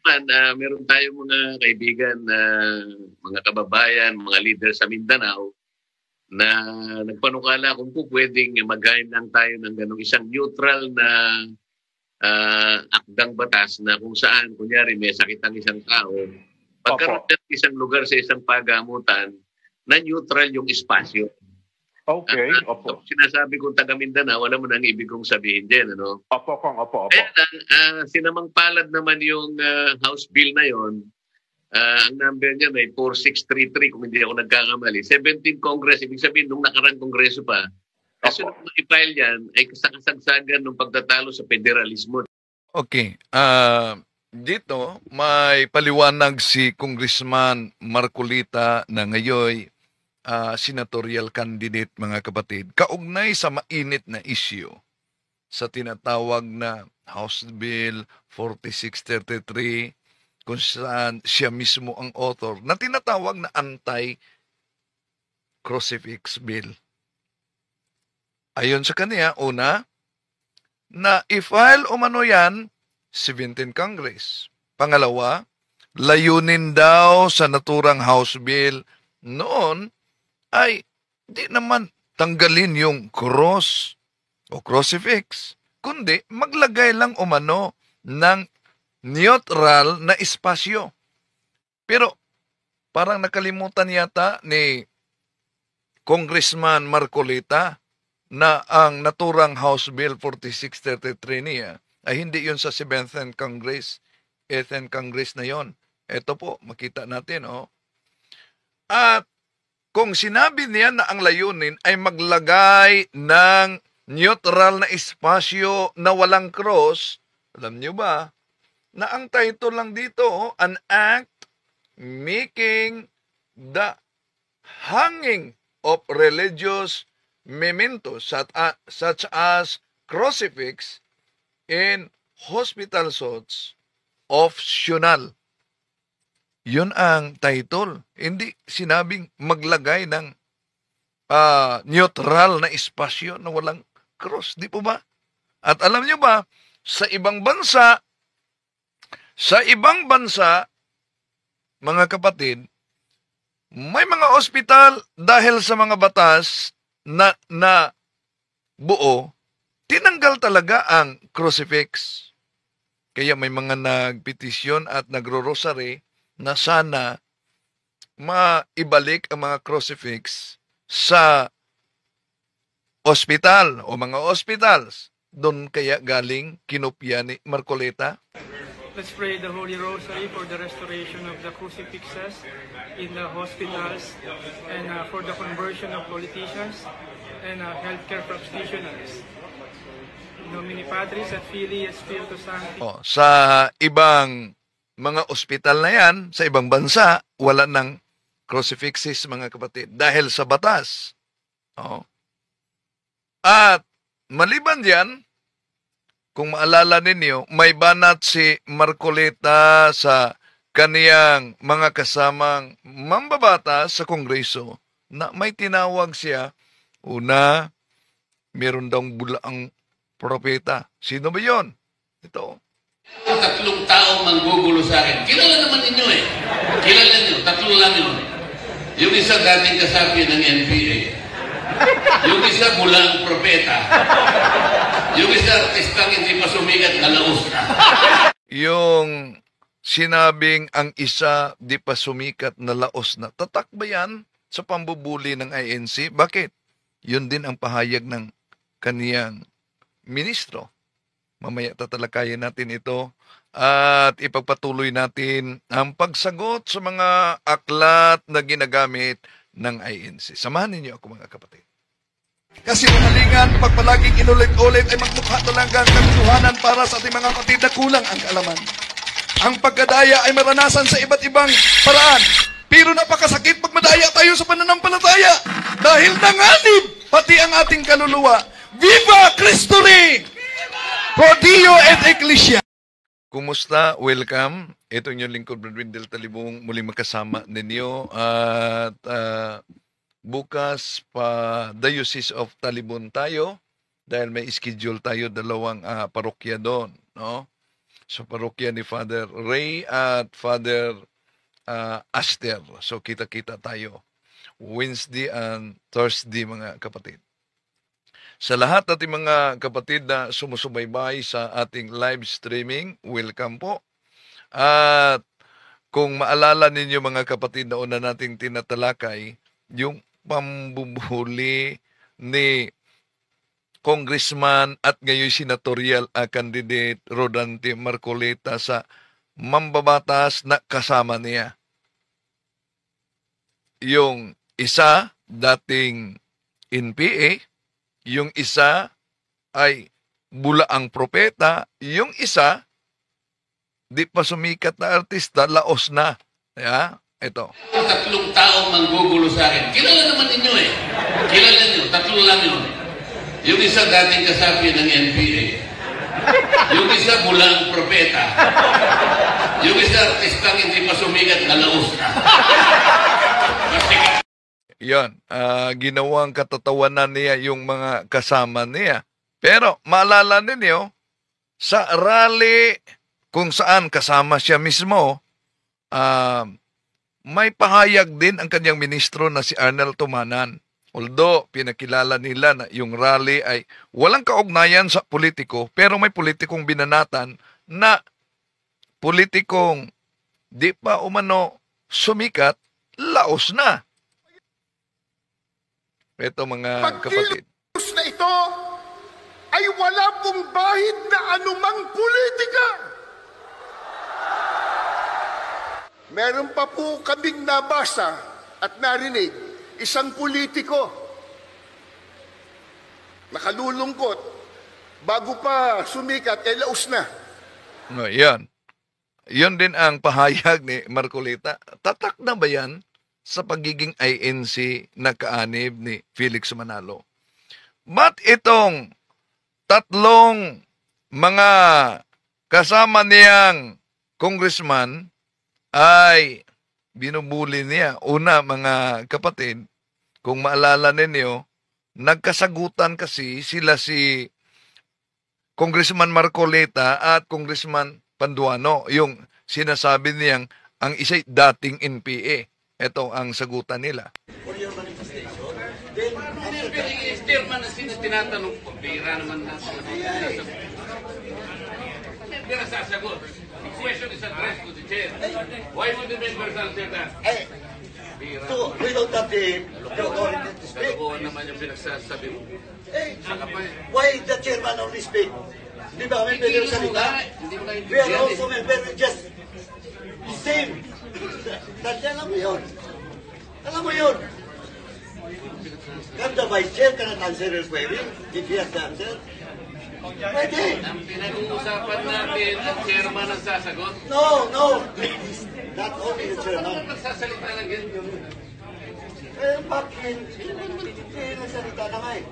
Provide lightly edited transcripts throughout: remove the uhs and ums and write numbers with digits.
naman, meron tayong mga kaibigan, mga kababayan, mga leader sa Mindanao na nagpanukala kung po pwedeng mag-gain lang tayo ng ganong isang neutral na akdang batas na kung saan, kunyari, may sakit ang isang tao, pagkaroon ng isang lugar sa isang pagamutan na neutral yung espasyo. Okay, opo. Sinasabi kong taga Mindanao, wala mo nang ibig kong sabihin din, ano? Opo. Kaya lang, sinamang palad naman yung House Bill na yon. Ang number niya may 4633 kung hindi ako nagkakamali. 17 Congress, ibig sabihin nung nakarang Kongreso pa. Kasi nung i-file yan ay kasagsagan ng pagtatalo sa federalismo. Okay. Dito, may paliwanag si Congressman Marcolita na ngayon senatorial candidate, mga kapatid, kaugnay sa mainit na issue sa tinatawag na House Bill 4633 kung saan siya mismo ang author na tinatawag na anti-crucifix bill. Ayon sa kanya, una, na i-file umano yan 17 Congress. Pangalawa, layunin daw sa naturang House Bill noon ay di naman tanggalin yung cross o crucifix, kundi maglagay lang umano ng neutral na espasyo. Pero parang nakalimutan yata ni Congressman Marcolita na ang naturang House Bill 4633 niya ay hindi yun sa 7th Congress, 8th Congress na yon. Ito po, makita natin, oh. At kung sinabi niya na ang layunin ay maglagay ng neutral na espasyo na walang cross, alam niyo ba na ang title lang dito, an act making the hanging of religious mementos such as crucifix in hospital suits optional. Yun ang title. Hindi sinabing maglagay ng neutral na espasyo na walang cross. Di po ba? At alam nyo ba, sa ibang bansa, mga kapatid, may mga ospital dahil sa mga batas na buo, tinanggal talaga ang crucifix. Kaya may mga nagpetisyon at nagro-rosary na sana maibalik ang mga crucifix sa ospital o mga hospitals. Doon kaya galing kinopya ni Marcolita. Let's pray the Holy Rosary for the restoration of the crucifixes in the hospitals and for the conversion of politicians and healthcare practitioners. In nomine Patris et Filii et Spiritus Sancti. Sa ibang mga ospital na yan, sa ibang bansa, wala ng crucifixes, mga kapatid, dahil sa batas. At maliban diyan, kung maalala ninyo, may banat si Marcolita sa kaniyang mga kasamang mambabatas sa Kongreso na may tinawag siya, una, meron daw bulaang propeta. Sino ba yon? Ito. Tatlong tao manggugulo sa akin. Kilala naman ninyo eh. Kilala nyo, tatlo lang yun. Yung isa dating kasapi ng NPA. Yung isa bulang propeta. Yung isa artistang hindi pa sumikat na laos na. Yung sinabing ang isa di pa sumikat na laos na. Tatak ba yan sa pambubuli ng INC? Bakit? Yun din ang pahayag ng kaniyang ministro. Mamaya tatalakayin natin ito at ipagpatuloy natin ang pagsagot sa mga aklat na ginagamit ng INC. Samahan ninyo ako, mga kapatid. Kasi umalingan, pag palaging inulit-ulit ay magmukha talaga ang katotohanan para sa ating mga kapatid na kulang ang kaalaman. Ang pagkadaya ay maranasan sa iba't ibang paraan. Pero napakasakit pag madaya tayo sa pananampalataya dahil nanganib pati ang ating kaluluwa. Viva Cristo Rey! Pro Dio et Ecclesia. Kumusta? Welcome. Ito yung lingkod, Brad Wendell Talibong, muling magkasama ninyo. At bukas pa Diocese of Talibon tayo dahil may schedule tayo dalawang parokya doon. No? sa parokya ni Father Ray at Father Aster. So kita-kita tayo Wednesday and Thursday, mga kapatid. Sa lahat nating mga kapatid na sumusubaybay sa ating live streaming, welcome po. At kung maalala ninyo, mga kapatid, na una nating tinatalakay yung pambubuhuli ni Congressman at ngayon senatorial candidate Rodante Marcoleta sa mambabatas na kasama niya. Yung isa, dating NPA, yung isa ay bulaang propeta, yung isa, di pa sumikat na artista, laos na. Yeah? Ito. Tatlong taong manggugulo sa akin. Kilala naman ninyo eh. Kilala nyo. Tatlo lang yun. Yung isa dating kasapi ng NPA. Yung isa bulang propeta. Yung isa artistang hindi pa sumikat na laos na. Yan. Ginawang katatawanan niya yung mga kasama niya. Pero maalala ninyo, sa rally kung saan kasama siya mismo, may pahayag din ang kanyang ministro na si Arnel Tumanan. Although pinakilala nila na yung rally ay walang kaugnayan sa politiko, pero may politikong binanatan na politikong di pa umano sumikat, laos na. Ito, mga kapatid. Pagkilos na ito ay wala pong bahid na anumang politika. Meron pa po kaming nabasa at narinig, isang politiko, nakalulungkot, bago pa sumikat, laos na. No, yan. Yun din ang pahayag ni Marcoleta. Tatak na ba yan sa pagiging INC na kaanib ni Felix Manalo? Ba't itong tatlong mga kasama niyang congressman ay binubuli niya? Una, mga kapatid, kung maalala ninyo, nagkasagutan kasi sila si Congressman Marcoleta at Congressman Panduano. Yung sinasabi niyang ang isa'y dating NPA. Ito ang sagutan nila. Chairman na tinatanong ko, bira naman na. Hindi na sasagot. The question is addressed to the chair. Why would the members answer that? We don't have the authority to speak. Kalokohan naman yung pinagsasabi mo. Why the chairman only speak? Di ba kami pwede salita? We are also members, just the same. Alam mo yun. Alam mo yun. Can the vice chair cannot answer your query if he has the answer? Pwede. Ang pinag-uusapan natin, ang chairman ang sasagot. No. Not only the chairman. Magsasalita lang yan. Bakit? Hindi nagsalita na nga eh.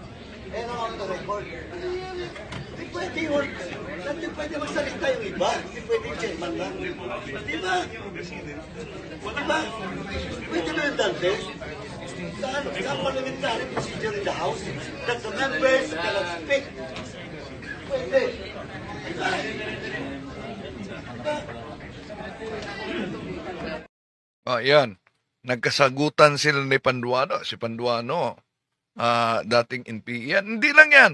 On the record. Hindi pwede yun. Hindi pwede magsalita yung iba. Hindi pwede yung chairman lang. Di ba? Pwede ba yung Dante? Sa parliamentary procedure in the House that the members cannot speak. Pwede. Yan. Nagkasagutan sila ni Panduano. Si Panduano, dating NPA. Yan. Hindi lang yan.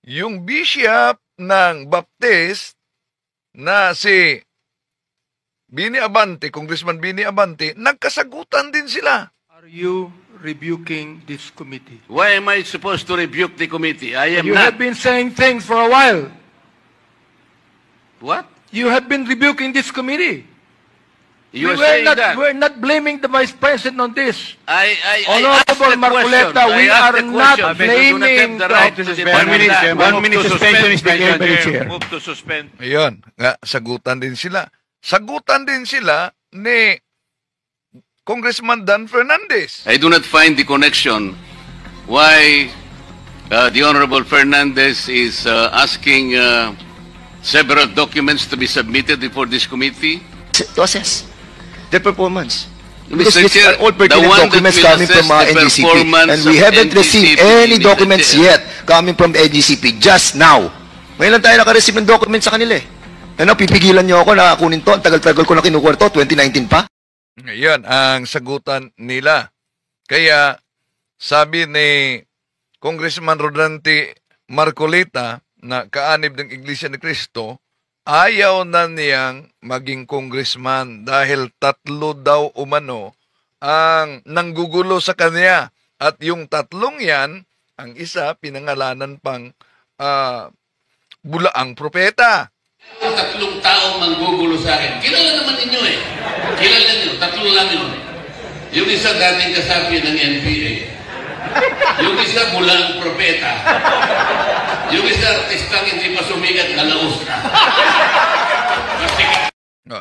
Yung bishop ng Baptist na si Bini Abante, Congressman Bini Abante, nagkasagutan din sila. Are you rebuking this committee? Why am I supposed to rebuke the committee? I am You not. have been saying things for a while. What? You have been rebuking this committee. You are saying that. We're not blaming the Vice President on this. I asked Honorable the question. Marcoleta, we I asked are the not question. blaming the right to suspend. 1 minute suspension is declared by the chair. Move to suspend. Ayun, nga, sagutan din sila. Sagutan din sila ni Congressman Dan Fernandez. I do not find the connection why the Honorable Fernandez is asking several documents to be submitted before this committee. To assess their performance. Mr. Because these Chair, are all the pertinent one that documents will coming from assess the NGCP. performance And we of haven't received NGCP, any Mr. documents Chair. yet coming from the NGCP just now. Ngayon lang tayo nakareceive ng documents sa kanila eh. Ano, pipigilan niyo ako na kunin to? Ang tagal-tagal ko na kinukuha to, 2019 pa? Ngayon, ang sagutan nila. Kaya, sabi ni Congressman Rodante Marcolita na kaanib ng Iglesia ni Cristo, ayaw na niyang maging congressman dahil 3 daw umano ang nanggugulo sa kanya. At yung 3 yan, ang isa pinangalanan pang bulaang propeta. 3 taong manggugulo sa akin. Kilala naman ninyo eh. Kilala niyo, 3 lang yun. Yung isa dating kasapi ng NPA. Yung isa bulang propeta. Yung isa artistang hindi pa sumigat na laustra.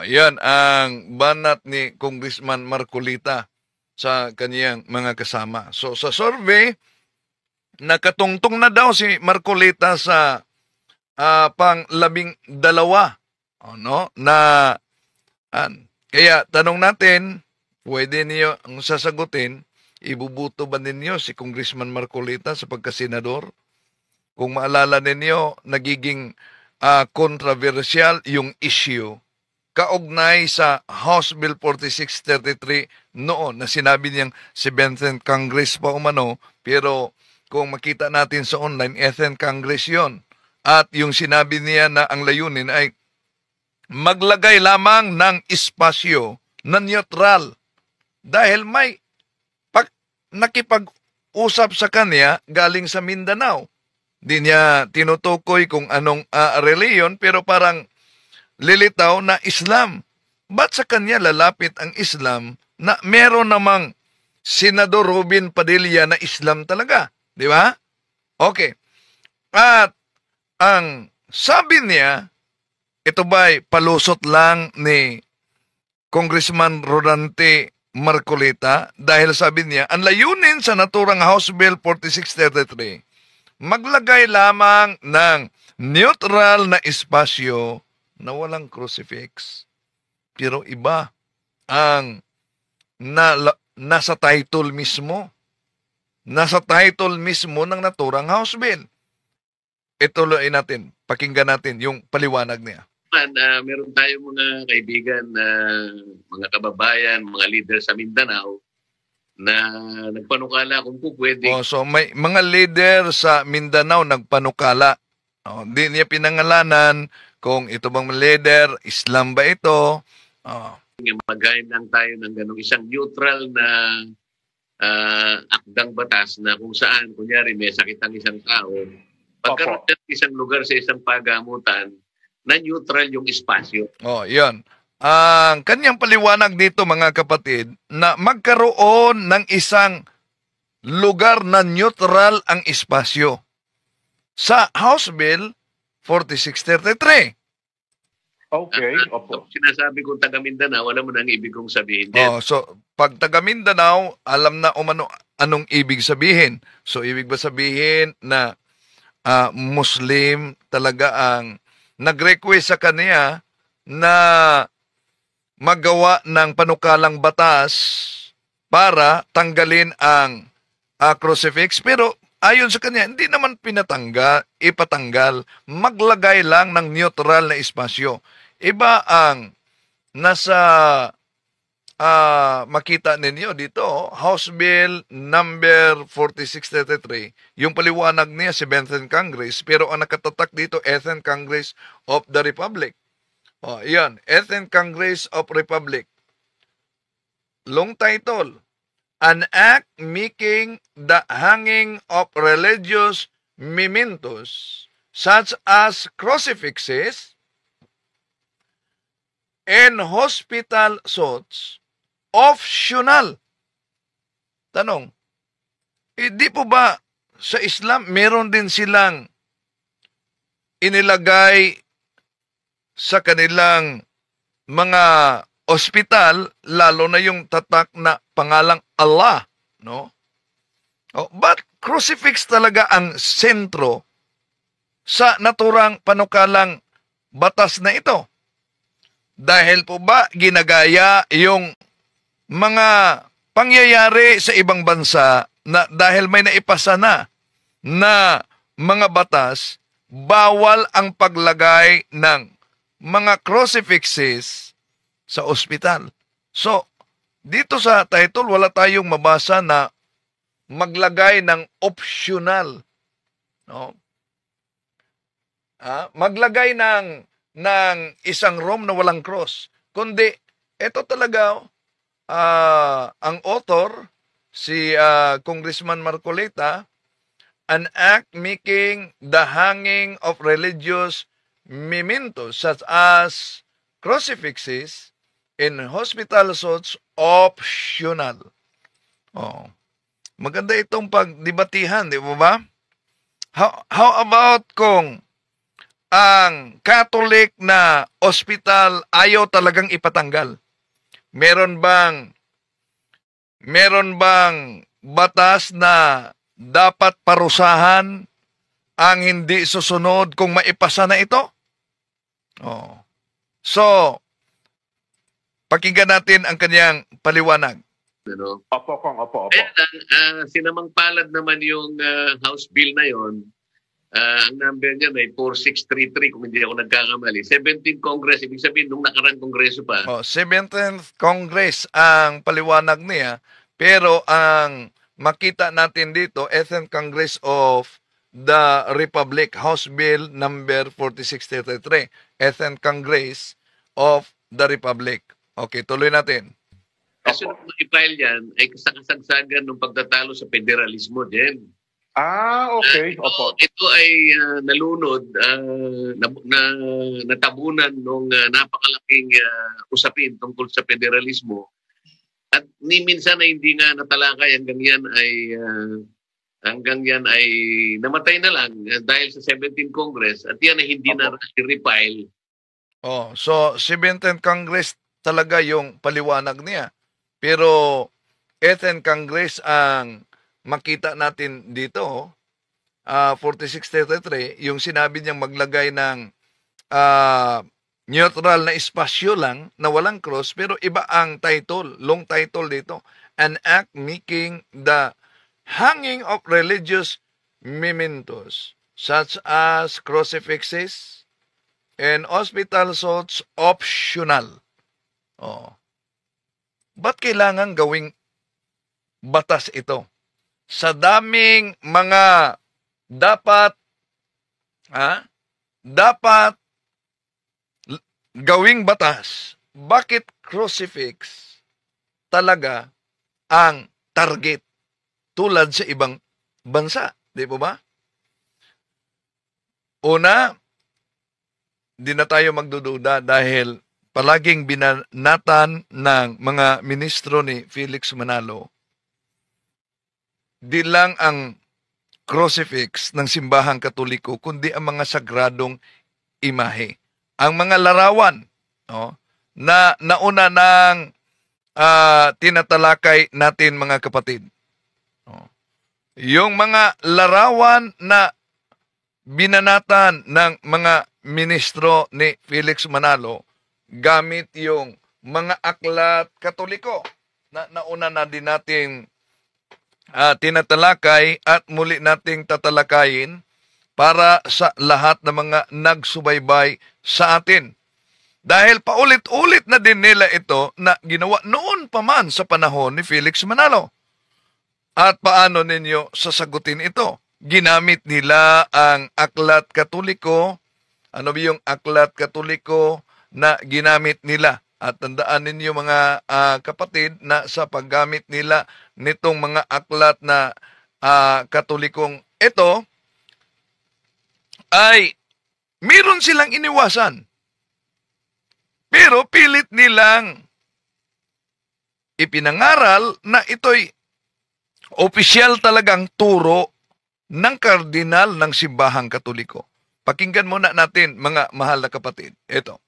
Yan ang banat ni Congressman Marcolita sa kaniyang mga kasama. So sa survey, nakatungtong na daw si Marcolita sa pang-12 no? Kaya tanong natin, pwede niyo ang sasagutin, ibubuto ba ninyo si Congressman Marcolita sa pagkasenador? Kung maalala ninyo, nagiging controversial yung issue kaugnay sa House Bill 4633 noon na sinabi niyang 17th Congress pa umano, pero kung makita natin sa online, 18th Congress yon. At yung sinabi niya na ang layunin ay maglagay lamang ng espasyo na neutral dahil may nakipag-usap sa kanya galing sa Mindanao. Di niya tinutukoy kung anong reliyon pero parang lilitaw na Islam. Ba't sa kanya lalapit ang Islam na meron namang Senador Robin Padilla na Islam talaga? Di ba? Okay. At ang sabi niya, ito ba'y palusot lang ni Congressman Rodante Marcolita dahil sabi niya, ang layunin sa naturang House Bill 4633, maglagay lamang ng neutral na espasyo na walang crucifix. Pero iba ang nasa title mismo. Nasa title mismo ng naturang House Bill. Ituloy natin, pakinggan natin yung paliwanag niya. Meron tayong mga kaibigan, mga kababayan, mga leader sa Mindanao na nagpanukala kung po pwede. So may mga leader sa Mindanao nagpanukala. Di niya pinangalanan kung ito bang leader, Islam ba ito? Magayon lang tayo ng ganong isang neutral na akdang batas na kung saan, kunyari, may sakit ang isang tao, pagkaroon ng isang lugar sa isang pagamutan, na neutral yung espasyo. Yun. Ang kanyang paliwanag dito, mga kapatid, na magkaroon ng isang lugar na neutral ang espasyo. Sa House Bill 4633. Okay, opo. Sinasabi kong taga Mindanao, alam mo na ang ibig kong sabihin. So, pag taga Mindanao, alam na anong ibig sabihin. So, ibig ba sabihin na Muslim talaga ang nag-request sa kanya na magawa ng panukalang batas para tanggalin ang crucifix. Pero ayon sa kanya, hindi naman ipatanggal, maglagay lang ng neutral na espasyo. Iba ang nasa makita ninyo dito, House Bill number 4633, yung paliwanag niya 17th Congress, pero ang nakatatak dito 18th Congress of the Republic. Yan, 18th Congress of Republic. Long title, an act making the hanging of religious mementos such as crucifixes and hospital suits optional. Tanong, di po ba sa Islam meron din silang inilagay sa kanilang mga ospital, lalo na yung tatak na pangalang Allah, no? But crucifix talaga ang sentro sa naturang panukalang batas na ito. Dahil po ba ginagaya yung mga pangyayari sa ibang bansa na dahil may naipasa na mga batas, bawal ang paglagay ng mga crucifixes sa ospital. So, dito sa title, wala tayong mabasa na maglagay ng optional. No? Maglagay ng isang room na walang cross. Kundi, ito talaga, ang author, si Congressman Marcoleta, an act making the hanging of religious mementos such as crucifixes in hospital suits optional. Oh. Maganda itong pagdebatihan, di ba? How about kung ang Catholic na ospital ayaw talagang ipatanggal? Meron bang batas na dapat parusahan ang hindi susunod kung maipasa na ito? Oh. So, pakinggan natin ang kanyang paliwanag. Ano? Opo, Kong. Opo. Kaya lang, sinamang palad naman yung House Bill na yon. Ang number niya ay 4633 kung hindi ako nagkakamali. 17th Congress, ibig sabihin nung nakarang Kongreso pa. 17th Congress ang paliwanag niya, pero ang makita natin dito, 18th Congress of the Republic, House Bill number 4633. 18th Congress of the Republic. Okay, tuloy natin. Kasi nung ma-file yan, ay kasagsagan ng pagtatalo sa federalismo din. Okay. Opo. Ito ay nalunod, natabunan nung napakalaking usapin tungkol sa federalismo. At ni minsan ay hindi nga natalakay hanggang yan ay namatay na lang dahil sa 17th Congress at yan ay hindi na i-refile. So 17th Congress talaga yung paliwanag niya. Pero 18th Congress ang makita natin dito, 4633, yung sinabi niyang maglagay ng neutral na espasyo lang na walang cross, pero iba ang title, long title dito. An act making the hanging of religious mementos such as crucifixes and hospital suits optional. Ba't kailangan gawing batas ito? Sa daming mga dapat gawing batas, bakit crucifix talaga ang target tulad sa ibang bansa? Di po ba? Una, di na tayo magdududa dahil palaging binanatan ng mga ministro ni Felix Manalo, di lang ang crucifix ng simbahang Katoliko, kundi ang mga sagradong imahe. Ang mga larawan na nauna ng tinatalakay natin, mga kapatid. Yung mga larawan na binanatan ng mga ministro ni Felix Manalo gamit yung mga aklat Katoliko na nauna na din natin tinatalakay at muli nating tatalakayin para sa lahat ng mga nagsubaybay sa atin. Dahil paulit-ulit na din nila ito na ginawa noon pa man sa panahon ni Felix Manalo. At paano ninyo sasagutin ito? Ginamit nila ang aklat Katoliko. Ano ba yung aklat Katoliko na ginamit nila? At tandaan ninyo, mga kapatid, na sa paggamit nila nitong mga aklat na Katolikong ito, ay meron silang iniwasan. Pero pilit nilang ipinangaral na ito'y opisyal talagang turo ng kardinal ng simbahang Katoliko. Pakinggan muna natin, mga mahal na kapatid. Ito.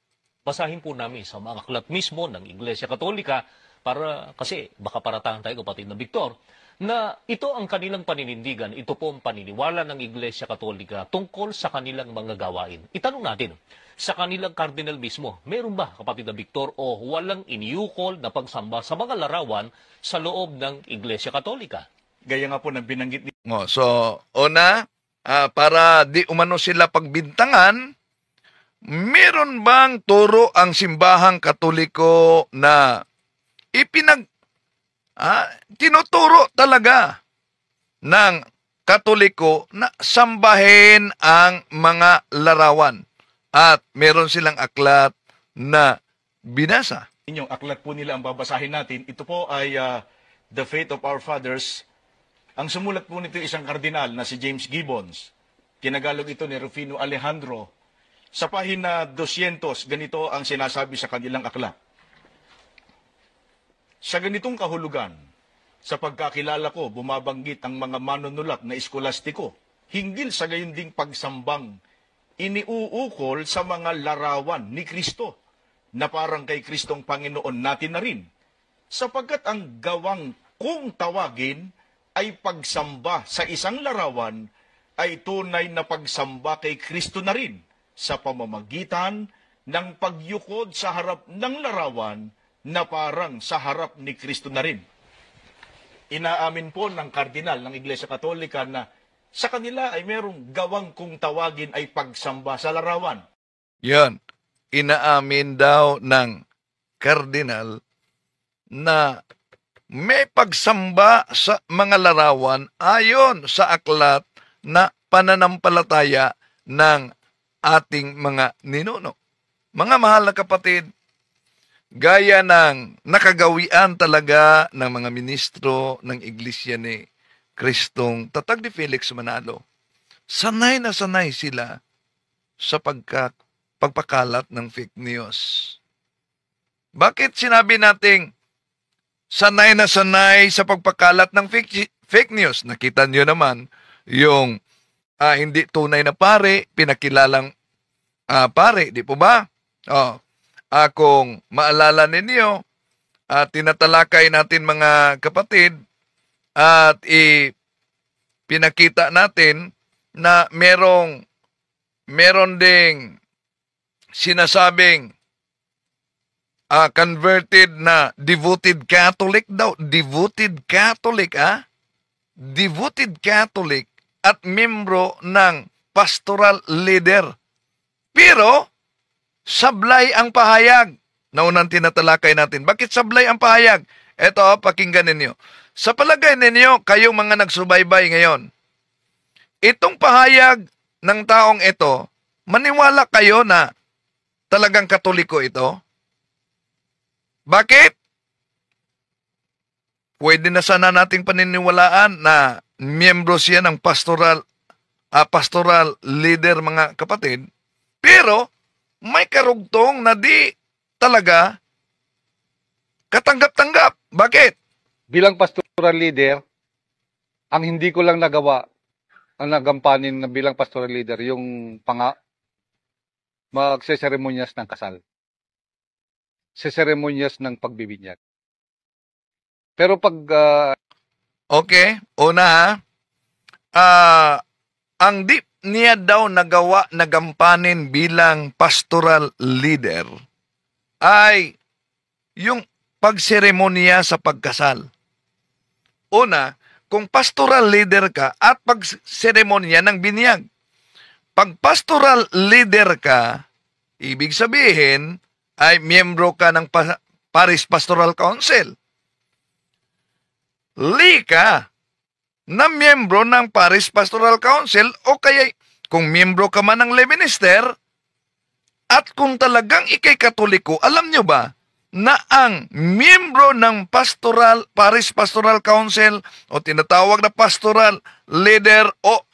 Basahin po namin sa mga aklat mismo ng Iglesia Katolika para kasi baka paratahan tayo, kapatid na Victor, na ito ang kanilang paninindigan, ito po ang paniniwala ng Iglesia Katolika tungkol sa kanilang mga gawain. Itanong natin, sa kanilang kardinal mismo, meron ba, kapatid na Victor, o walang iniukol na pagsamba sa mga larawan sa loob ng Iglesia Katolika? Gaya nga po ng binanggit ni... So, una, para di umano sila pagbintangan, meron bang turo ang simbahang Katoliko na tinuturo talaga ng Katoliko na sambahin ang mga larawan at meron silang aklat na binasa? Inyong aklat po nila ang babasahin natin. Ito po ay The Faith of Our Fathers. Ang sumulat po nito isang kardinal na si James Gibbons. Tinagalog ito ni Rufino Alejandro. Sa pahina 200, ganito ang sinasabi sa kanilang aklat. Sa ganitong kahulugan, sa pagkakilala ko, bumabanggit ang mga manunulat na eskolastiko hinggil sa gayon ding pagsambang iniuukol sa mga larawan ni Kristo na parang kay Kristong Panginoon natin na rin, sapagkat ang gawang kung tawagin ay pagsamba sa isang larawan ay tunay na pagsamba kay Kristo na rin sa pamamagitan ng pagyukod sa harap ng larawan na parang sa harap ni Kristo na rin. Inaamin po ng kardinal ng Iglesia Katolika na sa kanila ay merong gawang kung tawagin ay pagsamba sa larawan. Yan. Inaamin daw ng kardinal na may pagsamba sa mga larawan ayon sa aklat na pananampalataya ng ating mga ninuno. Mga mahal na kapatid, gaya ng nakagawian talaga ng mga ministro ng Iglesia ni Kristong Tatag ni Felix Manalo, sanay na sanay sila sa pagpakalat ng fake news. Bakit sinabi nating sanay na sanay sa pagpakalat ng fake news? Nakita nyo naman yung hindi tunay na pare, pinakilalang pare, di po ba? Kung maalala ninyo, tinatalakay natin mga kapatid at pinakita natin na meron ding sinasabing converted na devoted Catholic daw. Devoted Catholic, Devoted Catholic at membro ng pastoral leader. Pero, sablay ang pahayag. Naunang tinatalakay natin. Bakit sablay ang pahayag? Ito, pakinggan ninyo. Sa palagay ninyo, kayong mga nagsubaybay ngayon, itong pahayag ng taong ito, maniwala kayo na talagang Katoliko ito? Bakit? Pwede na sana nating paniniwalaan na miyembro siya ng pastoral leader, mga kapatid. Pero, may karugtong na di talaga katanggap-tanggap. Bakit? Bilang pastoral leader, ang hindi ko lang nagawa, ang nagampanin na bilang pastoral leader, yung magseseremonyas ng kasal. Seseremonyas ng pagbibinyag. Pero pag... Okay, una ang di niya daw nagawa na gampanin bilang pastoral leader ay yung pagseremonya sa pagkasal. Una, kung pastoral leader ka at pagseremonya ng binyag. Pag pastoral leader ka, ibig sabihin ay miyembro ka ng Parish Pastoral Council. Lika na miyembro ng Parish Pastoral Council o kaya kung miyembro ka man ng lay minister at kung talagang ikay Katoliko, alam nyo ba na ang miyembro ng Parish Pastoral Council o tinatawag na pastoral leader o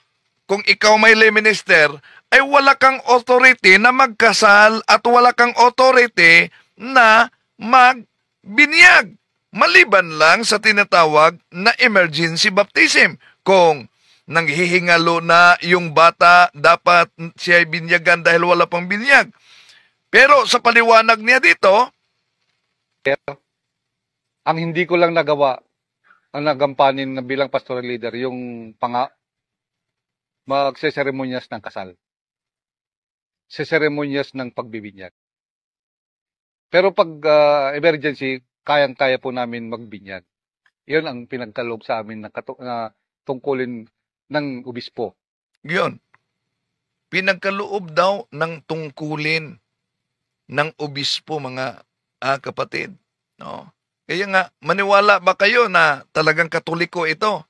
kung ikaw may lay minister ay wala kang authority na magkasal at wala kang authority na magbinyag. Maliban lang sa tinatawag na emergency baptism. Kung nanghihingalo na yung bata, dapat siya binyagan dahil wala pang binyag. Pero sa paliwanag niya dito, ang hindi ko lang nagawa, ang nagampanin na bilang pastoral leader, yung magseseremonyas ng kasal. Seseremonyas ng pagbibinyag. Pero pag emergency, kayang-kaya po namin magbinyag. Iyon ang pinagkaloob sa amin na tungkulin ng obispo. Yun. pinagkaloob daw ng tungkulin ng obispo, mga kapatid. No? Kaya nga, maniwala ba kayo na talagang Katoliko ito?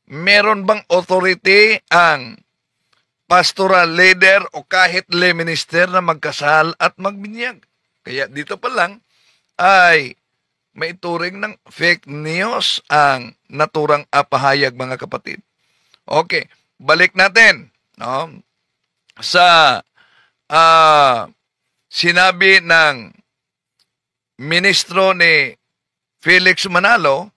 Meron bang authority ang pastoral leader o kahit lay minister na magkasal at magbinyag? Kaya dito pa lang ay may turing ng fake news ang naturang pahayag, mga kapatid. Okay, balik natin, no, sa sinabi ng ministro ni Felix Manalo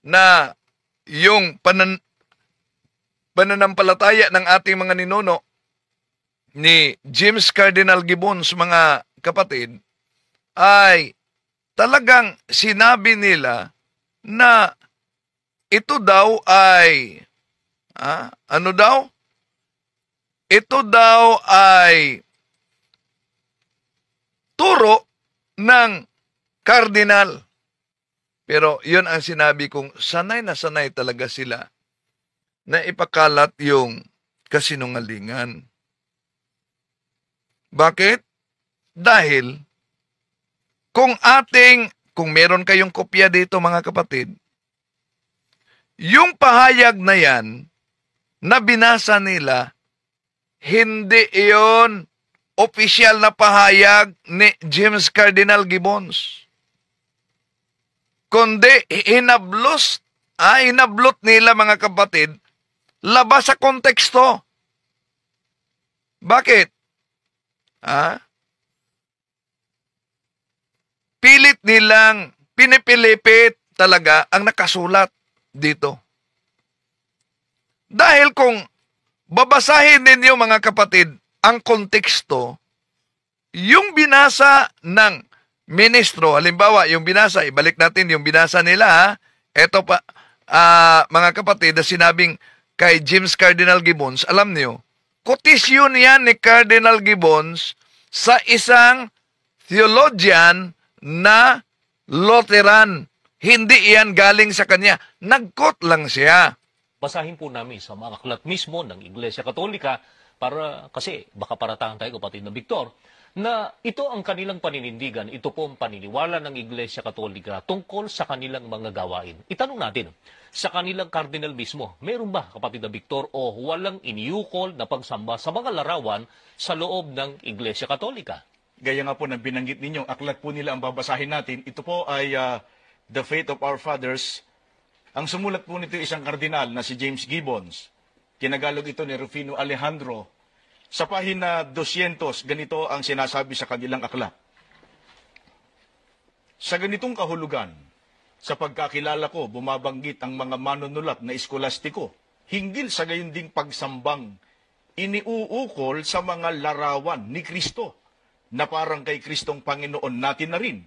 na yung pananampalataya ng ating mga ninuno ni James Cardinal Gibbons, mga kapatid, ay talagang sinabi nila na ito daw ay ano daw? Ito daw ay turo ng kardinal. Pero yun ang sinabi kong sanay na sanay talaga sila na ipakalat yung kasinungalingan. Bakit? Dahil kung meron kayong kopya dito, mga kapatid, yung pahayag na yan na binasa nila, hindi iyon opisyal na pahayag ni James Cardinal Gibbons. Kundi hinablot nila, mga kapatid, labas sa konteksto. Bakit? Pinipilipit talaga ang nakasulat dito. Dahil kung babasahin ninyo, mga kapatid, ang konteksto, yung binasa ng ministro, halimbawa, yung binasa, ibalik natin yung binasa nila, Ito pa, mga kapatid, na sinabing kay James Cardinal Gibbons, alam niyo, kotisyon yan ni Cardinal Gibbons sa isang theologian na Lutheran. Hindi iyan galing sa kanya. Nag-quote lang siya. Basahin po namin sa mga aklat mismo ng Iglesia Katolika para kasi baka paratahan tayo, kapatid na Victor, na ito ang kanilang paninindigan, ito po ang paniniwala ng Iglesia Katolika tungkol sa kanilang mga gawain. Itanong natin, sa kanilang kardinal mismo, meron ba, kapatid na Victor, o walang iniukol na pagsamba sa mga larawan sa loob ng Iglesia Katolika? Gaya nga po na binanggit ninyong aklat po nila ang babasahin natin. Ito po ay The Faith of Our Fathers. Ang sumulat po nito isang kardinal na si James Gibbons. Kinagalog ito ni Rufino Alejandro. Sa pahina 200, ganito ang sinasabi sa kanilang aklat. Sa ganitong kahulugan, sa pagkakilala ko, bumabanggit ang mga manunulat na eskolastiko, hinggil sa gayon ding pagsambang, iniuukol sa mga larawan ni Kristo, na parang kay Kristong Panginoon natin na rin,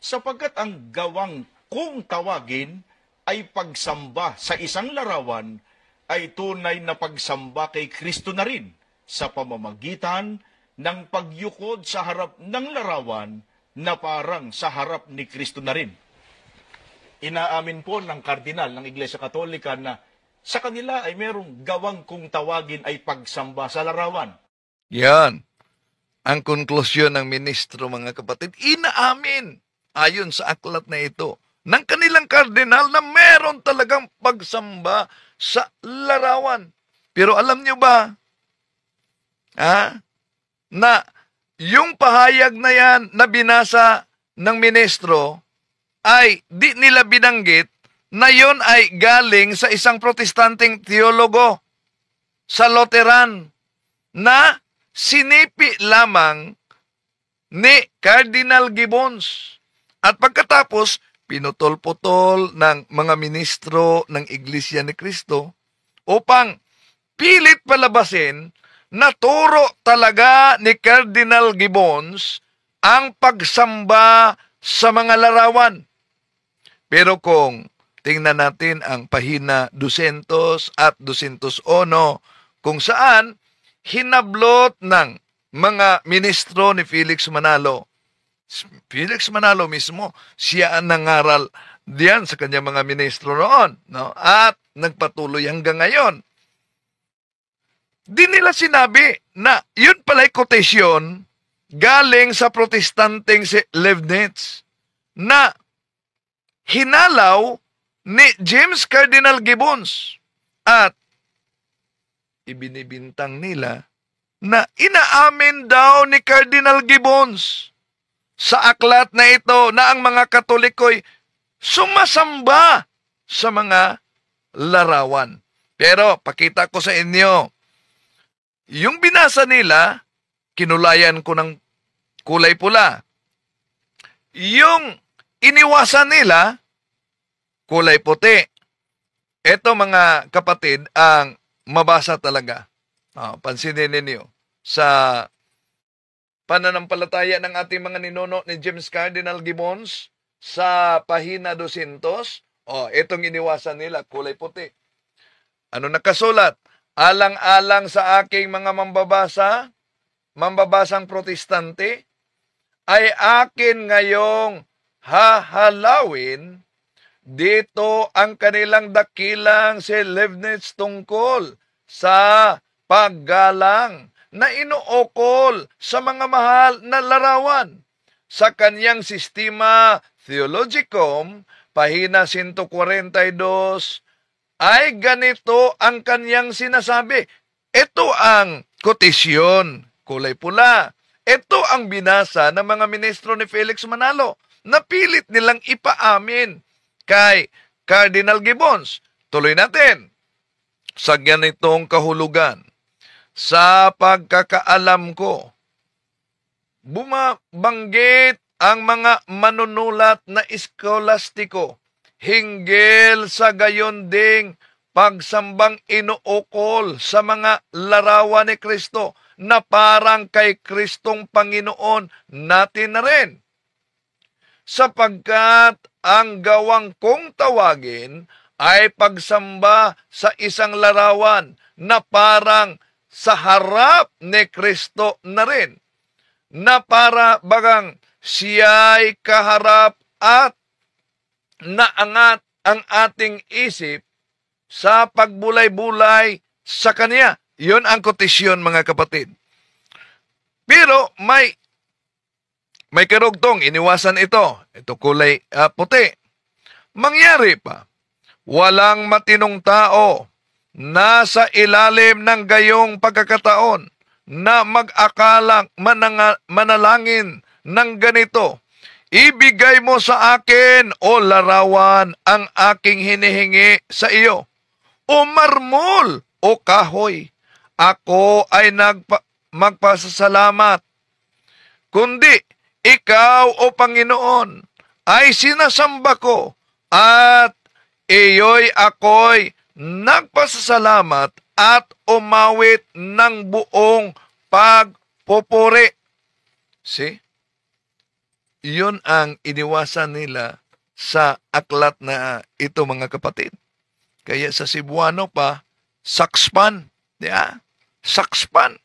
sapagkat ang gawang kung tawagin ay pagsamba sa isang larawan, ay tunay na pagsamba kay Kristo na rin, sa pamamagitan ng pagyukod sa harap ng larawan na parang sa harap ni Kristo na rin. Inaamin po ng kardinal ng Iglesia Katolika na sa kanila ay merong gawang kung tawagin ay pagsamba sa larawan. Yan. Ang konklusyon ng ministro, mga kapatid, inaamin ayon sa aklat na ito ng kanilang kardinal na meron talagang pagsamba sa larawan. Pero alam nyo ba, na yung pahayag na yan na binasa ng ministro ay di nila binanggit na yon ay galing sa isang protestanteng teologo sa Lutheran na sinipi lamang ni Cardinal Gibbons. At pagkatapos, pinutol-putol ng mga ministro ng Iglesia ni Cristo upang pilit palabasin na turo talaga ni Cardinal Gibbons ang pagsamba sa mga larawan. Pero kung tingnan natin ang pahina 200 at 201, kung saan hinablot ng mga ministro ni Felix Manalo. Felix Manalo mismo, siya ang nangaral diyan sa kanyang mga ministro noon, no? At nagpatuloy hanggang ngayon. di nila sinabi na yun pala'y quotation galing sa protestanteng si Leibniz na hinalaw ni James Cardinal Gibbons at ibinibintang nila na inaamin daw ni Cardinal Gibbons sa aklat na ito na ang mga Katoliko'y sumasamba sa mga larawan. Pero pakita ko sa inyo, yung binasa nila, kinulayan ko ng kulay pula. Yung iniwasan nila, kulay puti. Ito mga kapatid, ang mabasa talaga. Pansinin ninyo. Sa pananampalataya ng ating mga ninuno ni James Cardinal Gibbons, sa pahina 200, itong iniwasan nila, kulay puti. Ano nakasulat? Alang-alang sa aking mga mambabasang protestante, ay akin ngayong hahalawin dito ang kanilang dakilang si Leibniz tungkol sa paggalang na inuukol sa mga mahal na larawan. Sa kanyang Systema Theologicum, pahina 142, ay ganito ang kanyang sinasabi. Ito ang kotisyon, kulay pula. Ito ang binasa ng mga ministro ni Felix Manalo. Napilit nilang ipaamin kay Cardinal Gibbons. Tuloy natin. Sa ganitong kahulugan, sa pagkakaalam ko, bumabanggit ang mga manunulat na eskolastiko hinggil sa gayon ding pagsambang inuukol sa mga larawan ni Kristo na parang kay Kristong Panginoon natin na rin. Sapagkat ang gawang kong tawagin ay pagsamba sa isang larawan na parang sa harap ni Kristo na rin, na para bagang siya'y kaharap at naangat ang ating isip sa pagbulay-bulay sa Kanya. Yun ang kotisyon, mga kapatid. Pero may karugtong, iniwasan ito. Ito kulay puti. Mangyari pa, walang matinong tao na sa ilalim ng gayong pagkakataon na mag-akalang manalangin ng ganito. Ibigay mo sa akin, o larawan, ang aking hinihingi sa iyo. O marmol, o kahoy, ako ay magpasasalamat. Kundi, ikaw, o Panginoon, ay sinasamba ko, at iyo'y ako'y nagpasasalamat at umawit ng buong pagpupuri. See? Yun ang iniwasan nila sa aklat na ito, mga kapatid. Kaya sa Cebuano pa, sakspan. Yeah? Sakspan.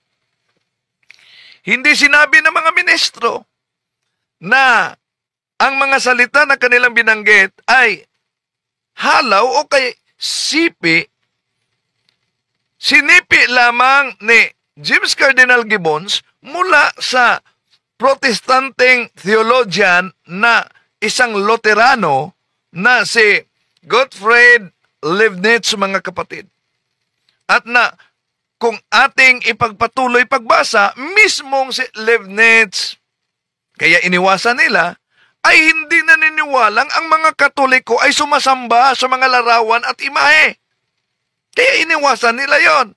Hindi sinabi ng mga ministro na ang mga salita na kanilang binanggit ay halaw o kay sipi. Sinipi lamang ni James Cardinal Gibbons mula sa protestanteng theologian na isang Luterano na si Gottfried Leibniz, mga kapatid. At na kung ating ipagpatuloy pagbasa, mismong si Leibniz, kaya iniwasan nila, ay hindi naniniwalang ang mga Katoliko ay sumasamba sa mga larawan at imahe. Kaya iniwasan nila yon.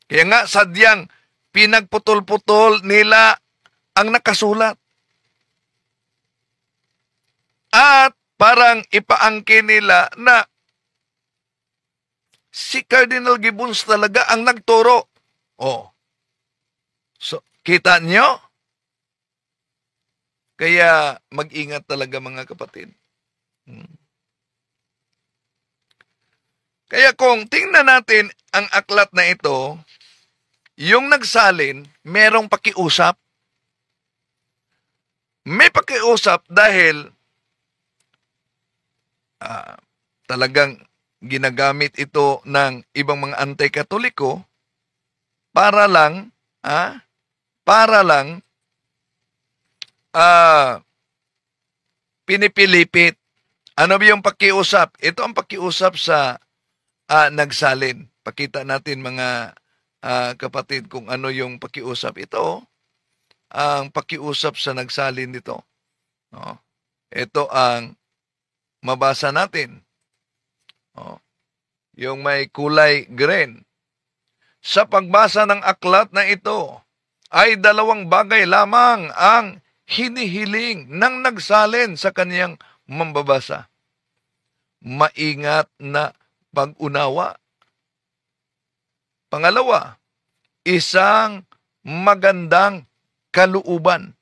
Kaya nga sadyang pinagputol-putol nila ang nakasulat. At parang ipaangkin nila na si Cardinal Gibbons talaga ang nagturo. So, kita nyo? Kaya mag-ingat talaga, mga kapatid. Kaya kung tingnan natin ang aklat na ito, yung nagsalin, merong pakiusap. May pakiusap dahil talagang ginagamit ito ng ibang mga anti-Katoliko para lang pinipilipit. Ano ba yung pakiusap? Ito ang pakiusap sa nagsalin. Pakita natin mga kapatid kung ano yung pakiusap. Ito ang pakiusap sa nagsalin dito. No? Ito ang mabasa natin. No? Yung may kulay green. Sa pagbasa ng aklat na ito, ay dalawang bagay lamang ang hinihiling ng nagsalin sa kaniyang mambabasa. Maingat na pag-unawa. Pangalawa, isang magandang kalooban.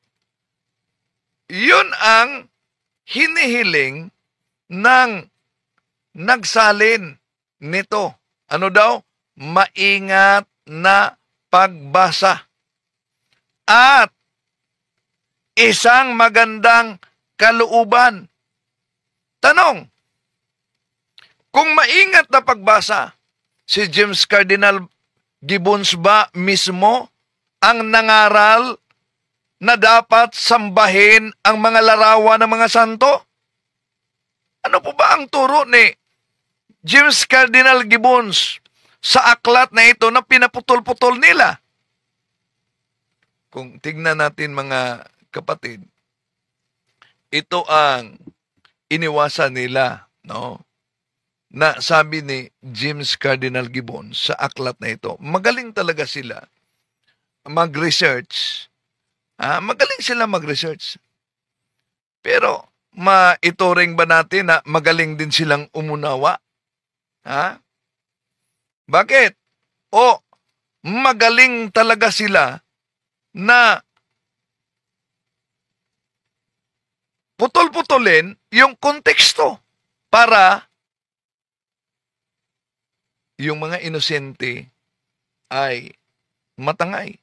Yun ang hinihiling ng nagsalin nito. Ano daw? Maingat na pagbasa. At isang magandang kalooban. Tanong, kung maingat na pagbasa, si James Cardinal Gibbons ba mismo ang nangaral na dapat sambahin ang mga larawan ng mga santo? Ano po ba ang turo ni James Cardinal Gibbons sa aklat na ito na pinaputol-putol nila? Kung tignan natin mga kapatid, ito ang iniwasan nila, no? Na sabi ni James Cardinal Gibbons sa aklat na ito. Magaling talaga sila mag-research. Magaling sila mag-research. Pero maituring ba natin na magaling din silang umunawa? Bakit? Magaling talaga sila na putol-putulin yung konteksto para yung mga inosente ay matangay.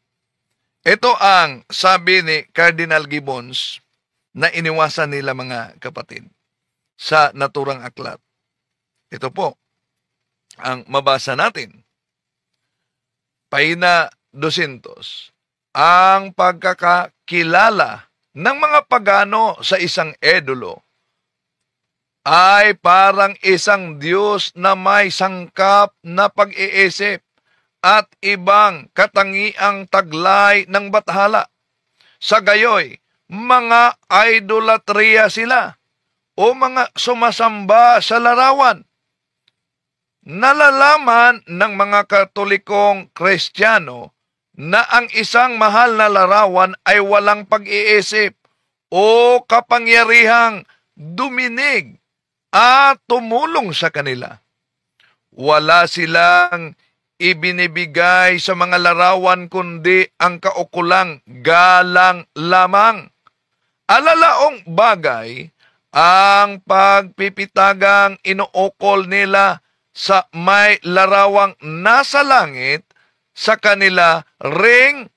Ito ang sabi ni Cardinal Gibbons na iniwasan nila mga kapatid sa naturang aklat. Ito po ang mabasa natin. Pahina 200. Ang pagkakakilala ng mga pagano sa isang idolo ay parang isang Diyos na may sangkap na pag-iisip at ibang katangiang taglay ng bathala. Sa gayoy, mga idolatria sila o mga sumasamba sa larawan. Nalalaman ng mga Katolikong Kristiyano na ang isang mahal na larawan ay walang pag-iisip o kapangyarihang duminig at tumulong sa kanila. Wala silang ibinibigay sa mga larawan kundi ang kaukulang galang lamang. Alalaong bagay ang pagpipitagang inuukol nila sa may larawang nasa langit sa kanila ring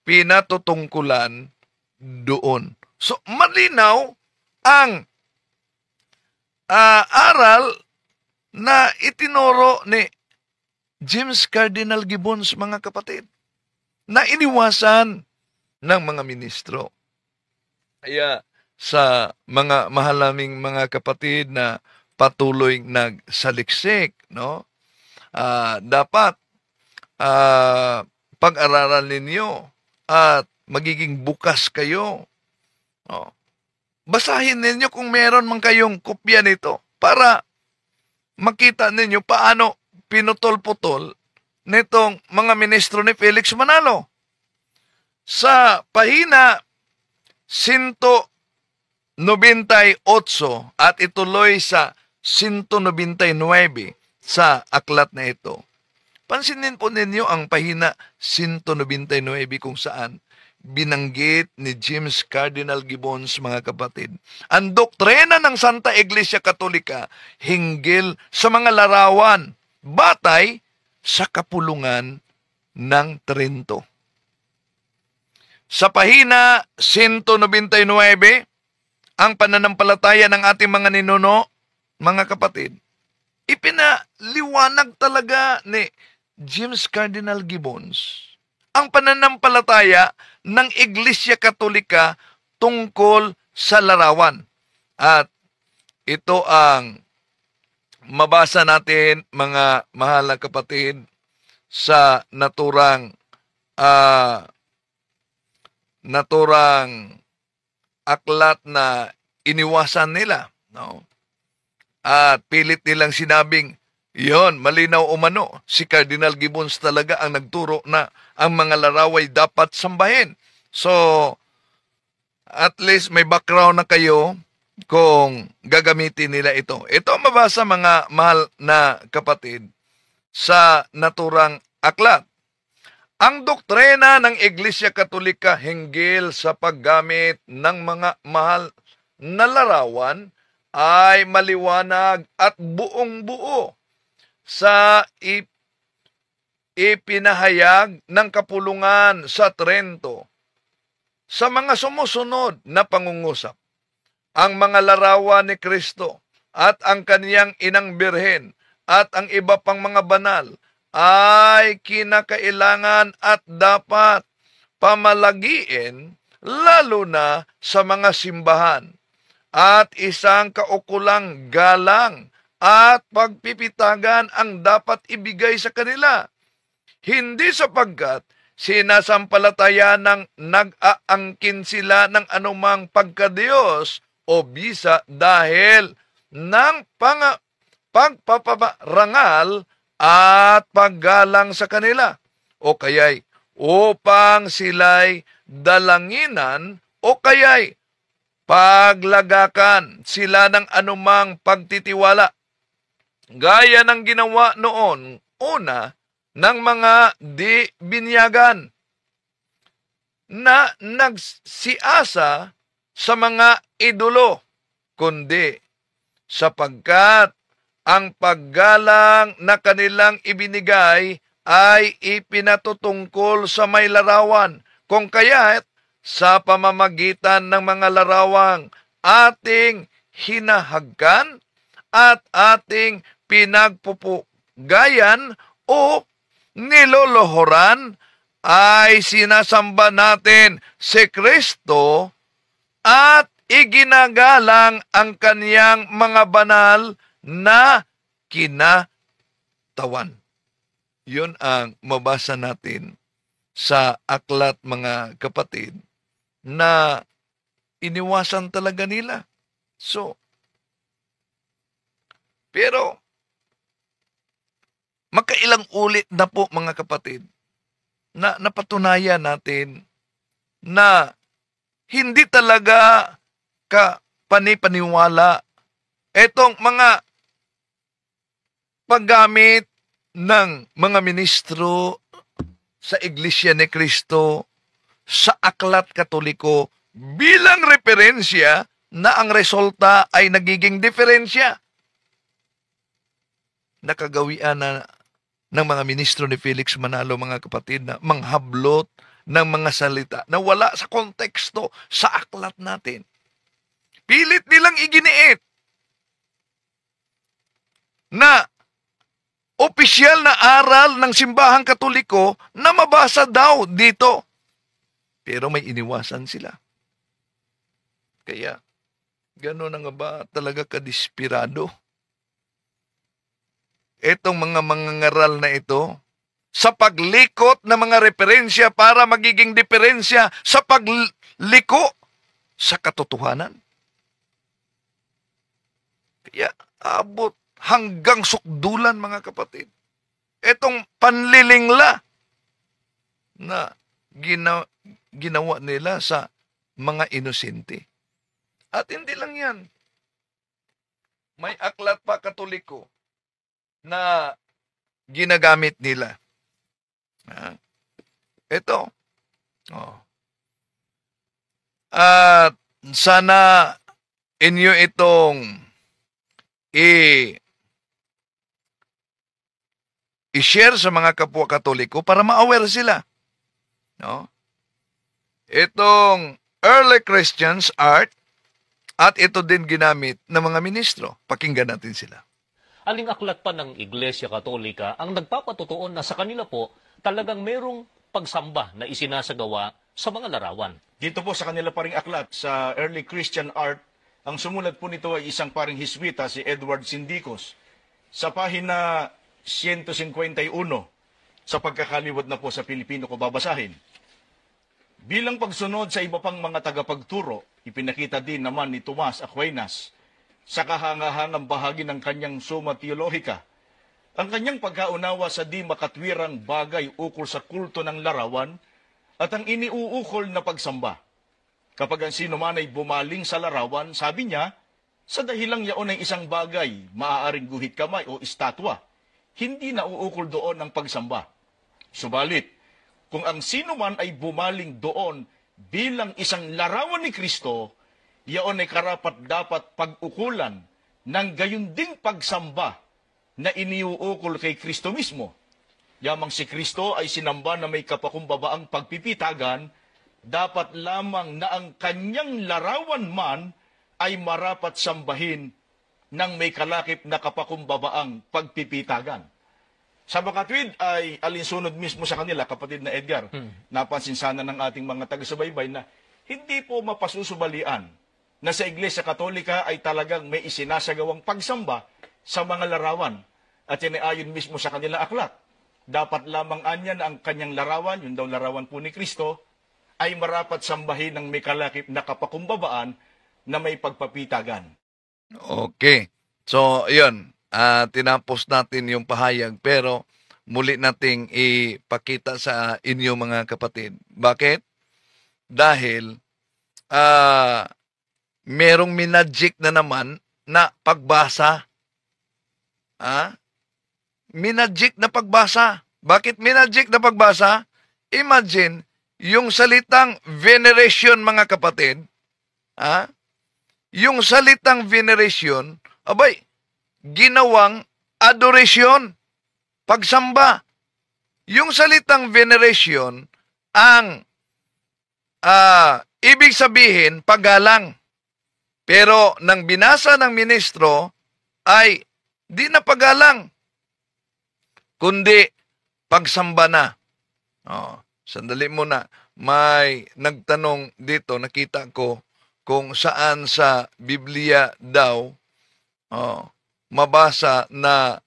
pinatutungkulan doon. So, malinaw ang aral na itinuro ni James Cardinal Gibbons, mga kapatid, na iniwasan ng mga ministro. Kaya sa mga mahal naming mga kapatid na patuloy nagsaliksik, no? Dapat pag-aralan ninyo at magiging bukas kayo. No? Basahin ninyo kung meron man kayong kopya nito para makita ninyo paano pinutol-putol nitong mga ministro ni Felix Manalo. Sa pahina 198 at ituloy sa 199 sa aklat na ito. Pansinin po ninyo ang pahina 199 kung saan binanggit ni James Cardinal Gibbons, mga kapatid, ang doktrina ng Santa Iglesia Katolika hinggil sa mga larawan batay sa kapulungan ng Trento. Sa pahina 199, ang pananampalataya ng ating mga ninuno, mga kapatid, ipinaliwanag talaga ni James Cardinal Gibbons ang pananampalataya ng Iglesia Katolika tungkol sa larawan. At ito ang mabasa natin, mga mahal na kapatid, sa naturang aklat na iniwasan nila, no? At pilit nilang sinabing, yon, malinaw umano, si Cardinal Gibbons talaga ang nagturo na ang mga laraway dapat sambahin. So, at least may background na kayo kung gagamitin nila ito. Ito mabasa, mga mahal na kapatid, sa naturang aklat. Ang doktrina ng Iglesia Katolika hinggil sa paggamit ng mga mahal na larawan ay maliwanag at buong-buo sa ipinahayag ng kapulungan sa Trento sa mga sumusunod na pangungusap. Ang mga larawan ni Kristo at ang kaniyang inang birhen at ang iba pang mga banal ay kinakailangan at dapat pamalagiin lalo na sa mga simbahan, at isang kaukulang galang at pagpipitagan ang dapat ibigay sa kanila. Hindi sapagkat sinasampalataya ng nag-aangkin sila ng anumang pagkadiyos o bisa dahil ng pagpaparangal at paggalang sa kanila, o kaya'y upang sila'y dalanginan, o kaya'y paglagakan sila ng anumang pagtitiwala, gaya ng ginawa noon una ng mga di-binyagan na nagsiasa sa mga idolo, kundi sapagkat ang paggalang na kanilang ibinigay ay ipinatutungkol sa may larawan, kung kaya't sa pamamagitan ng mga larawang ating hinahagkan at ating pinagpupugayan o nilolohoran ay sinasamba natin si Kristo at iginagalang ang kaniyang mga banal na kinatawan. Yun ang mabasa natin sa aklat, mga kapatid, na iniwasan talaga nila. So, pero makailang ulit na po, mga kapatid, na napatunayan natin na hindi talaga panipaniwala etong mga paggamit ng mga ministro sa Iglesia ni Cristo sa aklat Katoliko bilang referensya na ang resulta ay nagiging diferensya. Nakagawian na ng mga ministro ni Felix Manalo, mga kapatid, na manghablot ng mga salita na wala sa konteksto sa aklat natin. Pilit nilang iginiit na opisyal na aral ng simbahang Katoliko na mabasa daw dito. Pero may iniwasan sila. Kaya, gano'n na nga ba talaga kadispirado? Etong mga mangangaral na ito, sa paglikot ng mga referensya para magiging diferensya sa pagliko sa katotohanan. Kaya, abot hanggang sukdulan, mga kapatid. Etong panlilingla na ginawa nila sa mga inosente. At hindi lang yan. May aklat pa Katoliko na ginagamit nila. Ito. At sana inyo itong i-share sa mga kapwa Katoliko para ma-aware sila. No? Itong early Christians art at ito din ginamit ng mga ministro. Pakinggan natin sila. Aling aklat pa ng Iglesia Katolika ang nagpapatutuon na sa kanila po talagang merong pagsamba na isinasagawa sa mga larawan. Dito po sa kanila paring aklat, sa Early Christian Art, ang sumulat po nito ay isang paring Hiswita, si Edward Sindicos. Sa pahina 151, sa pagkakaliwat na po sa Pilipino ko babasahin. Bilang pagsunod sa iba pang mga tagapagturo, ipinakita din naman ni Tomas Aquinas sa kahangahangang bahagi ng kanyang Summa Theologica ang kanyang pagkaunawa sa di makatwirang bagay ukol sa kulto ng larawan at ang iniuukol na pagsamba. Kapag ang sino man ay bumaling sa larawan, sabi niya, sa dahilang yaon ay isang bagay, maaaring guhit kamay o estatwa, hindi na uukol doon ang pagsamba. Subalit, kung ang sino man ay bumaling doon bilang isang larawan ni Kristo, yaon ay karapat dapat pag-ukulan ng gayon ding pagsamba na iniuukol kay Kristo mismo. Yamang si Kristo ay sinamba na may kapakumbabaang pagpipitagan, dapat lamang na ang kanyang larawan man ay marapat sambahin ng may kalakip na kapakumbabaang pagpipitagan. Sa makatwid ay alinsunod mismo sa kanila, kapatid na Edgar. Napansin sana ng ating mga taga-subaybay na hindi po mapasusubalian na sa Iglesia Katolika ay talagang may isinasagawang pagsamba sa mga larawan. At yan ay ayon mismo sa kanila aklat. Dapat lamang anya na ang kanyang larawan, yun daw larawan po ni Kristo, ay marapat sambahin ng may kalakip na kapakumbabaan na may pagpapitagan. Okay. So, yun. Tinapos natin yung pahayag pero muli nating ipakita sa inyo mga kapatid. Bakit? Dahil merong minagic na naman na pagbasa. Minagic na pagbasa. Bakit minagic na pagbasa? Imagine, yung salitang veneration mga kapatid, yung salitang veneration, abay, ginawang adoration, pagsamba. Yung salitang veneration, ang ibig sabihin, paggalang. Pero nang binasa ng ministro, ay di na paggalang, kundi pagsamba na. Sandali muna, may nagtanong dito, nakita ko, kung saan sa Biblia daw, mabasa na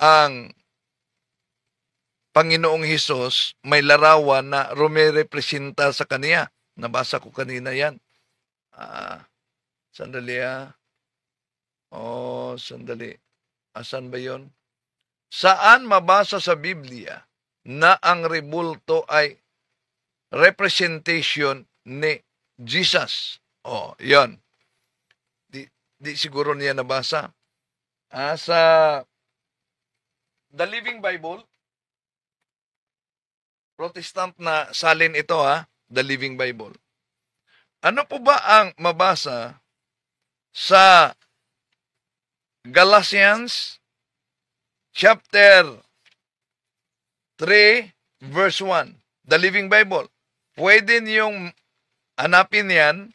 ang Panginoong Hesus may larawan na rumirepresenta sa Kanya. Nabasa ko kanina yan. Sandali sandali. Asan ba yon? Saan mabasa sa Biblia na ang rebulto ay representation ni Jesus? Yon. Di siguro niya nabasa. Sa The Living Bible, Protestant na salin ito The Living Bible. Ano po ba ang mabasa sa Galatians chapter 3 verse 1? The Living Bible. Pwede niyong hanapin yan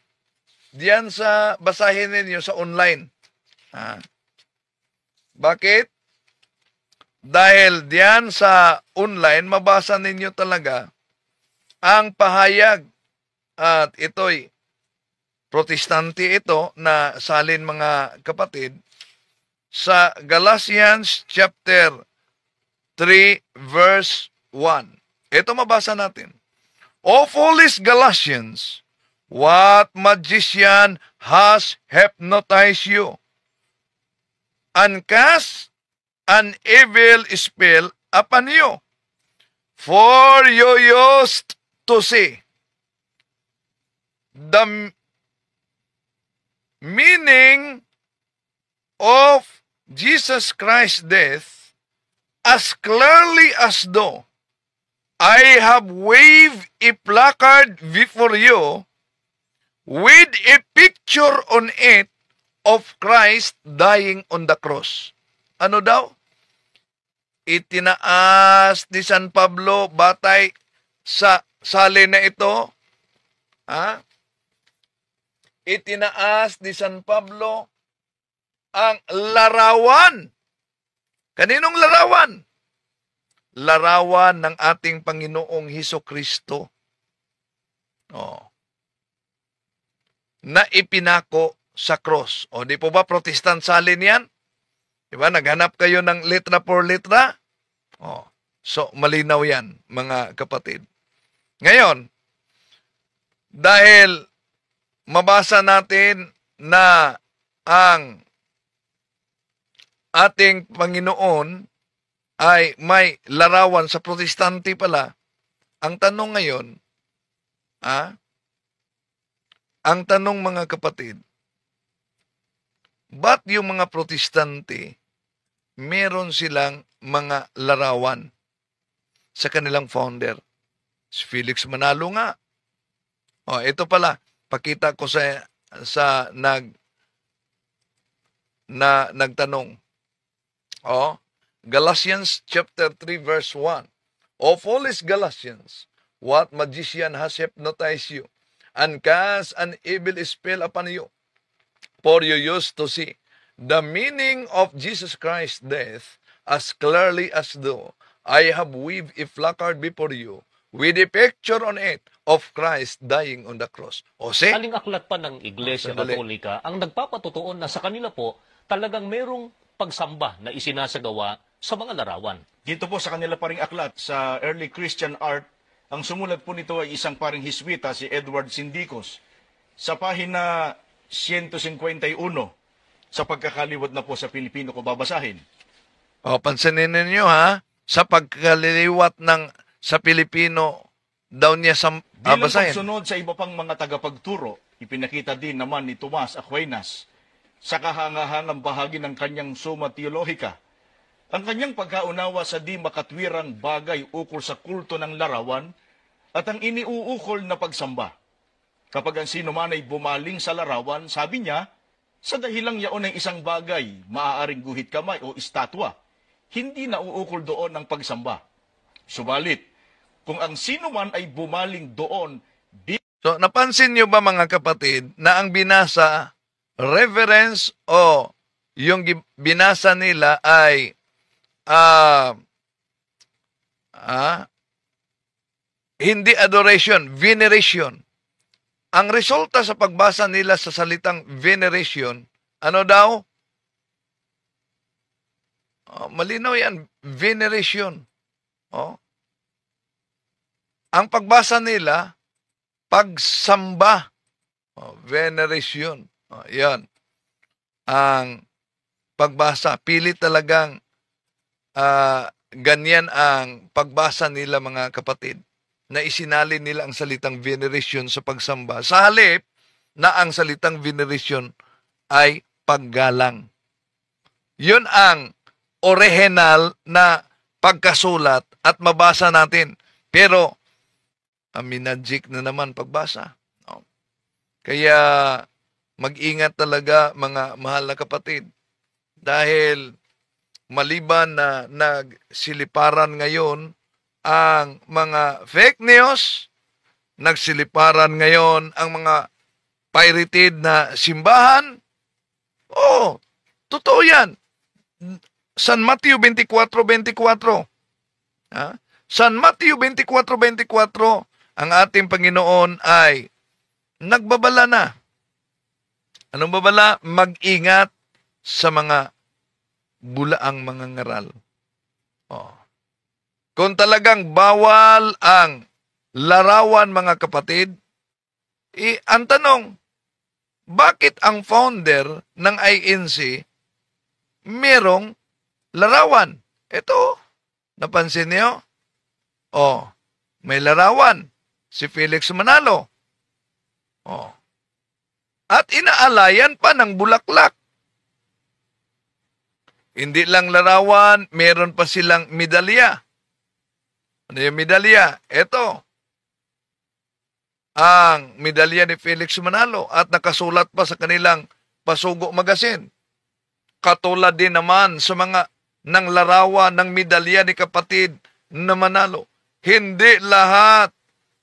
diyan sa basahin ninyo sa online. Bakit? Dahil diyan sa online, mabasa ninyo talaga ang pahayag. At ito'y protestante ito na salin mga kapatid. Sa Galatians chapter 3 verse 1. Ito mabasa natin. O foolish Galatians, what magician has hypnotized you and cast an evil spell upon you? For you used to see the meaning of Jesus Christ's death as clearly as though I have waved a placard before you with a picture on it of Christ dying on the cross. Ano daw? Itinaas ni San Pablo batay sa salin na ito. Itinaas ni San Pablo ang larawan. Kaninong larawan? larawan ng ating Panginoong Hesukristo. Na ipinako sa cross. O di po ba Protestant salin yan? Di ba? Naghanap kayo ng letra por letra? So, malinaw yan, mga kapatid. Ngayon, dahil mabasa natin na ang ating Panginoon ay may larawan sa Protestante pala, ang tanong ngayon, ang tanong mga kapatid, ba't yung mga Protestante meron silang mga larawan sa kanilang founder? Si Felix Manalo nga. Ito pala, pakita ko sa nagtanong. Galatians chapter 3 verse 1. O foolish Galatians, what magician has hypnotized you and cast an evil spell upon you? For you used to see the meaning of Jesus Christ's death as clearly as though I have weaved a placard before you with a picture on it of Christ dying on the cross. Aling aklat pa ng Iglesia Katolika ang nagpapatutuon na sa kanila po talagang merong pagsamba na isinasagawa sa mga larawan. Dito po sa kanila paring aklat, sa Early Christian Art, ang sumulat po nito ay isang paring Hiswita, si Edward Sindicos. Sa pahina 151, sa pagkakaliwat na po sa Pilipino ko babasahin. Pansinin ninyo sa pagkaliwat sa Pilipino daw niya Bilang basahin. pagsunod sa iba pang mga tagapagturo, ipinakita din naman ni Tomas Aquinas sa kahangahangang bahagi ng kanyang Summa Theologica ang kanyang pagkaunawa sa di makatwirang bagay ukol sa kulto ng larawan at ang iniuukol na pagsamba. Kapag ang sino man ay bumaling sa larawan, sabi niya, sa dahilang yaon ng isang bagay, maaaring guhit kamay o estatwa, hindi nauukol doon ang pagsamba. Subalit, kung ang sino man ay bumaling doon... So, napansin niyo ba mga kapatid na ang binasa, reverence o yung binasa nila ay hindi adoration, veneration. Ang resulta sa pagbasa nila sa salitang veneration, ano daw? Malinaw yan, veneration. Ang pagbasa nila, pagsamba. Veneration. Yan. Ang pagbasa, pilit talagang ganyan ang pagbasa nila mga kapatid, na isinalin nila ang salitang veneration sa pagsamba. Sa halip na ang salitang veneration ay paggalang. Yun ang original na pagkasulat at mabasa natin. Pero, minadjik na naman pagbasa. Kaya, mag-ingat talaga mga mahal na kapatid. Dahil, maliban na nagsiliparan ngayon ang mga fake news, nagsiliparan ngayon ang mga pirated na simbahan. Totoo yan. San Mateo 24:24. San Mateo 24:24, ang ating Panginoon ay nagbabala na. Anong babala? Mag-ingat sa mga bulaang mga ngaral. Kung talagang bawal ang larawan mga kapatid, ang tanong, bakit ang founder ng INC merong larawan? Ito, napansin niyo? May larawan. Si Felix Manalo. At inaalayan pa ng bulaklak. Hindi lang larawan, meron pa silang medalya. Ano yung medalya? Ito. Ang medalya ni Felix Manalo at nakasulat pa sa kanilang Pasugo Magazine. Katulad din naman sa mga ng larawan ng medalya ni kapatid na Manalo. Hindi lahat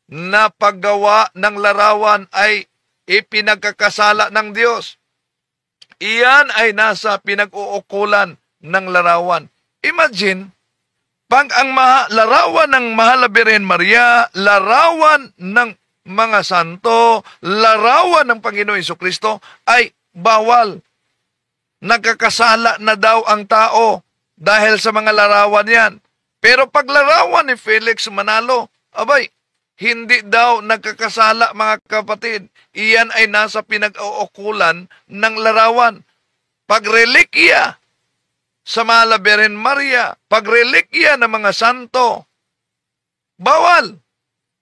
na paggawa ng larawan ay ipinagkakasala ng Diyos. Iyan ay nasa pinag-uukulan ng larawan. Imagine, Pag ang larawan ng Mahal na Birhen Maria, larawan ng mga santo, larawan ng Panginoon Hesukristo ay bawal. Nagkakasala na daw ang tao dahil sa mga larawan yan. Pero pag larawan ni Felix Manalo, abay, hindi daw nagkakasala mga kapatid. Iyan ay nasa pinag-uukulan ng larawan. Pag relikya sa Mahal na Birhen Maria, pag relikya ng mga santo, bawal.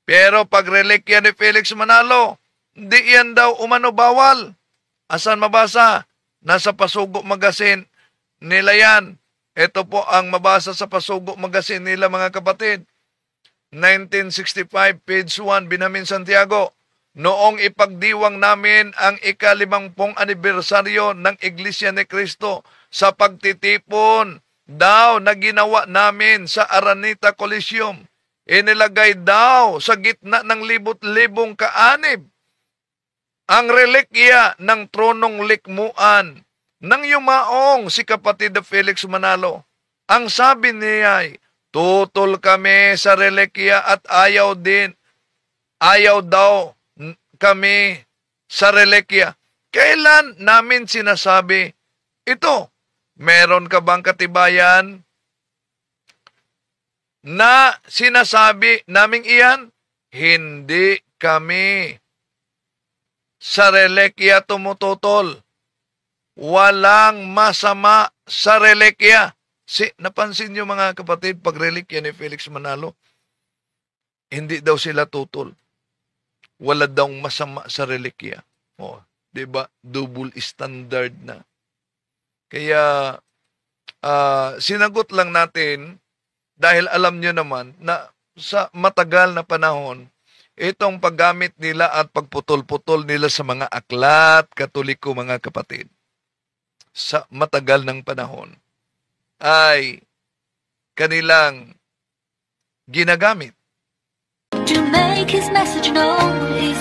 Pero pag relikya ni Felix Manalo, hindi yan daw umano bawal. Asan mabasa? Nasa Pasugo Magazine nila yan. Ito po ang mabasa sa Pasugo Magazine nila mga kapatid. 1965, page 1, Binamin Santiago. Noong ipagdiwang namin ang ika-50 anibersaryo ng Iglesia ni Cristo sa pagtitipon daw na ginawa namin sa Araneta Coliseum, inilagay daw sa gitna ng libot-libong kaanib ang relikya ng tronong likmuan ng yumaong si kapatid na Felix Manalo. Ang sabi niya ay, tutol kami sa relikya at ayaw daw kami sa relikya. Kailan namin sinasabi ito? Meron ka bang katibayan na sinasabi naming iyan? Hindi kami sa relikya tumututol. Walang masama sa relikya. Napansin niyo mga kapatid, pag relikya ni Felix Manalo, hindi daw sila tutol. Wala daw masama sa relikya. O, diba? Double standard na. Kaya, sinagot lang natin, dahil alam nyo naman, na sa matagal na panahon, itong paggamit nila at pagputol-putol nila sa mga aklat, katoliko mga kapatid, sa matagal ng panahon, ay kanilang ginagamit. To make his message known, he's